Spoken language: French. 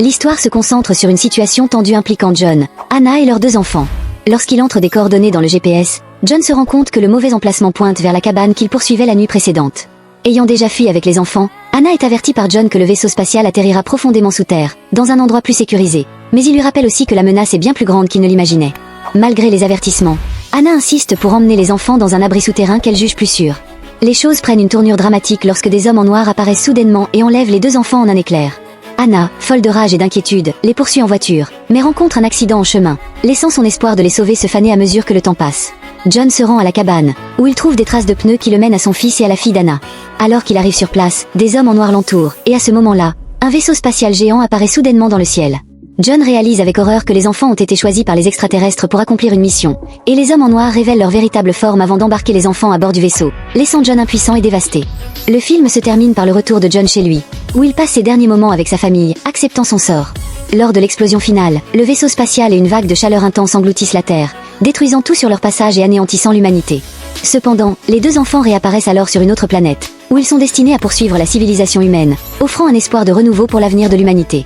L'histoire se concentre sur une situation tendue impliquant John, Anna et leurs 2 enfants. Lorsqu'il entre des coordonnées dans le GPS, John se rend compte que le mauvais emplacement pointe vers la cabane qu'il poursuivait la nuit précédente. Ayant déjà fui avec les enfants, Anna est avertie par John que le vaisseau spatial atterrira profondément sous terre, dans un endroit plus sécurisé. Mais il lui rappelle aussi que la menace est bien plus grande qu'il ne l'imaginait. Malgré les avertissements, Anna insiste pour emmener les enfants dans un abri souterrain qu'elle juge plus sûr. Les choses prennent une tournure dramatique lorsque des hommes en noir apparaissent soudainement et enlèvent les 2 enfants en un éclair. Anna, folle de rage et d'inquiétude, les poursuit en voiture, mais rencontre un accident en chemin, laissant son espoir de les sauver se faner à mesure que le temps passe. John se rend à la cabane, où il trouve des traces de pneus qui le mènent à son fils et à la fille d'Anna. Alors qu'il arrive sur place, des hommes en noir l'entourent, et à ce moment-là, un vaisseau spatial géant apparaît soudainement dans le ciel. John réalise avec horreur que les enfants ont été choisis par les extraterrestres pour accomplir une mission, et les hommes en noir révèlent leur véritable forme avant d'embarquer les enfants à bord du vaisseau, laissant John impuissant et dévasté. Le film se termine par le retour de John chez lui, où il passe ses derniers moments avec sa famille, acceptant son sort. Lors de l'explosion finale, le vaisseau spatial et une vague de chaleur intense engloutissent la Terre, détruisant tout sur leur passage et anéantissant l'humanité. Cependant, les 2 enfants réapparaissent alors sur une autre planète, où ils sont destinés à poursuivre la civilisation humaine, offrant un espoir de renouveau pour l'avenir de l'humanité.